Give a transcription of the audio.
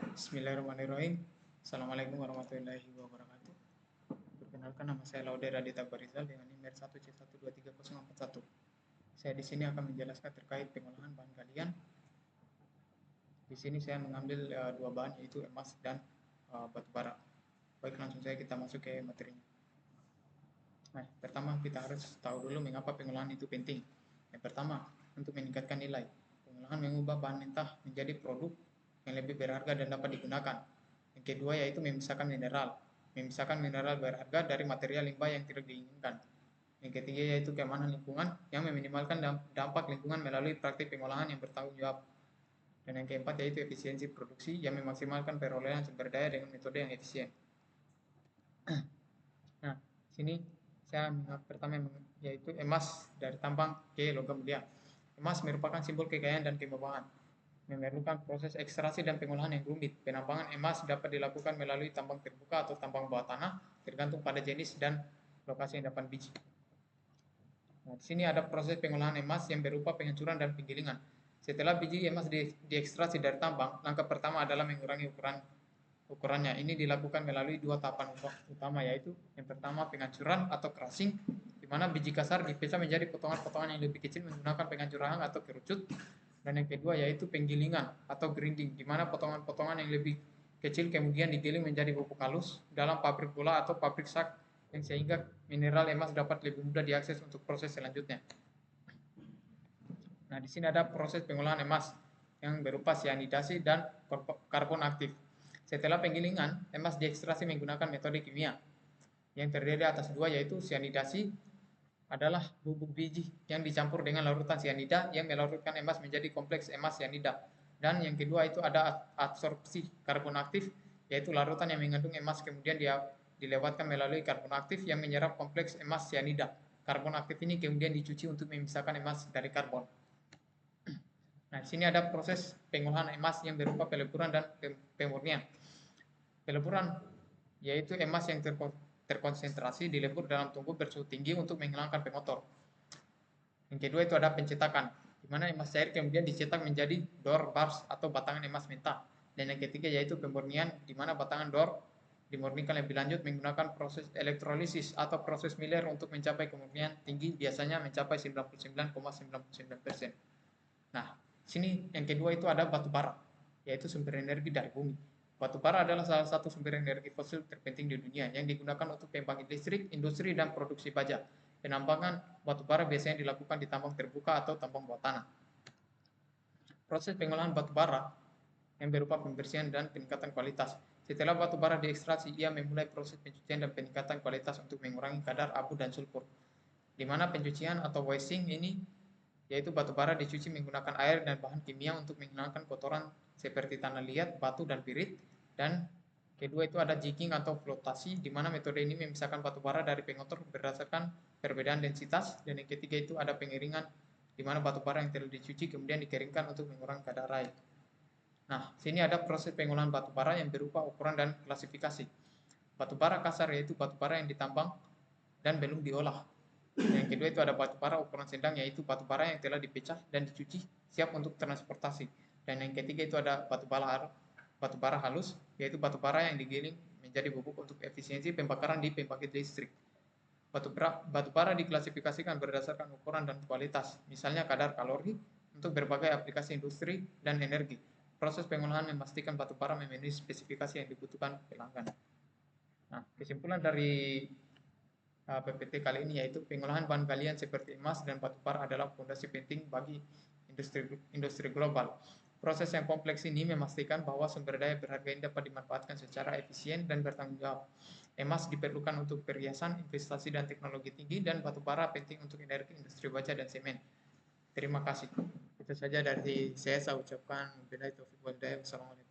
Bismillahirrahmanirrahim. Assalamualaikum warahmatullahi wabarakatuh. Perkenalkan, nama saya Laude Radita Barizal dengan NIM 1C1234041. Saya di sini akan menjelaskan terkait pengolahan bahan galian. Di sini saya mengambil dua bahan, yaitu emas dan batu bara. Baik, langsung saja kita masuk ke materinya. Nah, pertama kita harus tahu dulu mengapa pengolahan itu penting. Yang pertama, untuk meningkatkan nilai. Pengolahan mengubah bahan mentah menjadi produk yang lebih berharga dan dapat digunakan. Yang kedua yaitu memisahkan mineral. Memisahkan mineral berharga dari material limbah yang tidak diinginkan. Yang ketiga yaitu keamanan lingkungan yang meminimalkan dampak lingkungan melalui praktik pengolahan yang bertanggung jawab. Dan yang keempat yaitu efisiensi produksi yang memaksimalkan perolehan sumber daya dengan metode yang efisien. Nah, sini saya pertama yaitu emas dari tambang ke logam mulia. Emas merupakan simbol kekayaan dan kemewahan. Memerlukan proses ekstraksi dan pengolahan yang rumit. Penambangan emas dapat dilakukan melalui tambang terbuka atau tambang bawah tanah, tergantung pada jenis dan lokasi yang dapat biji. Nah, di sini ada proses pengolahan emas yang berupa penghancuran dan penggilingan. Setelah biji emas diekstraksi dari tambang, langkah pertama adalah mengurangi ukurannya. Ini dilakukan melalui dua tahapan utama, yaitu yang pertama penghancuran atau crushing, di mana biji kasar dipecah menjadi potongan-potongan yang lebih kecil menggunakan penghancur rahang atau kerucut. Dan yang kedua yaitu penggilingan atau grinding, di mana potongan-potongan yang lebih kecil kemudian digiling menjadi bubuk halus dalam pabrik bola atau pabrik sak, yang sehingga mineral emas dapat lebih mudah diakses untuk proses selanjutnya. Nah, di sini ada proses pengolahan emas yang berupa sianidasi dan karbon aktif. Setelah penggilingan, emas diekstraksi menggunakan metode kimia yang terdiri atas dua, yaitu sianidasi adalah bubuk biji yang dicampur dengan larutan sianida yang melarutkan emas menjadi kompleks emas sianida. Dan yang kedua itu ada absorpsi karbon aktif, yaitu larutan yang mengandung emas kemudian dia dilewatkan melalui karbon aktif yang menyerap kompleks emas sianida. Karbon aktif ini kemudian dicuci untuk memisahkan emas dari karbon. Nah, di sini ada proses pengolahan emas yang berupa peleburan dan pemurnian. Peleburan yaitu emas yang terkonsentrasi dilebur dalam tungku bersuhu tinggi untuk menghilangkan pengotor. Yang kedua itu ada pencetakan, di mana emas cair kemudian dicetak menjadi dor, bars atau batangan emas mentah. Dan yang ketiga yaitu pemurnian, di mana batangan dor dimurnikan lebih lanjut menggunakan proses elektrolisis atau proses Miller untuk mencapai kemurnian tinggi, biasanya mencapai 99,99%. Nah, sini yang kedua itu ada batu bara, yaitu sumber energi dari bumi. Batu bara adalah salah satu sumber energi fosil terpenting di dunia yang digunakan untuk pembangkit listrik, industri, dan produksi baja. Penambangan batu bara biasanya dilakukan di tambang terbuka atau tambang bawah tanah. Proses pengolahan batu bara yang berupa pembersihan dan peningkatan kualitas. Setelah batu bara diekstraksi, ia memulai proses pencucian dan peningkatan kualitas untuk mengurangi kadar abu dan sulfur. Di mana pencucian atau washing ini yaitu batu bara dicuci menggunakan air dan bahan kimia untuk menghilangkan kotoran seperti tanah liat, batu, dan pirit. Dan kedua itu ada jigging atau flotasi, di mana metode ini memisahkan batu bara dari pengotor berdasarkan perbedaan densitas. Dan yang ketiga itu ada pengeringan, di mana batu bara yang telah dicuci kemudian dikeringkan untuk mengurangi kadar air. Nah, sini ada proses pengolahan batu bara yang berupa ukuran dan klasifikasi. Batu bara kasar yaitu batu bara yang ditambang dan belum diolah. Yang kedua itu ada batu bara ukuran sedang, yaitu batu bara yang telah dipecah dan dicuci siap untuk transportasi. Dan yang ketiga itu ada batu bara halus, yaitu batu bara yang digiling menjadi bubuk untuk efisiensi pembakaran di pembangkit listrik. Batu bara diklasifikasikan berdasarkan ukuran dan kualitas, misalnya kadar kalori untuk berbagai aplikasi industri dan energi. Proses pengolahan memastikan batu bara memenuhi spesifikasi yang dibutuhkan pelanggan. Nah, kesimpulan dari PPT kali ini yaitu pengolahan bahan galian seperti emas dan batu bara adalah fondasi penting bagi industri global. Proses yang kompleks ini memastikan bahwa sumber daya berharga ini dapat dimanfaatkan secara efisien dan bertanggung jawab. Emas diperlukan untuk perhiasan, investasi dan teknologi tinggi, dan batu bara penting untuk energi, industri baja dan semen. Terima kasih. Itu saja dari saya ucapkan wabillahi taufiq wal hidayah. Wassalamualaikum.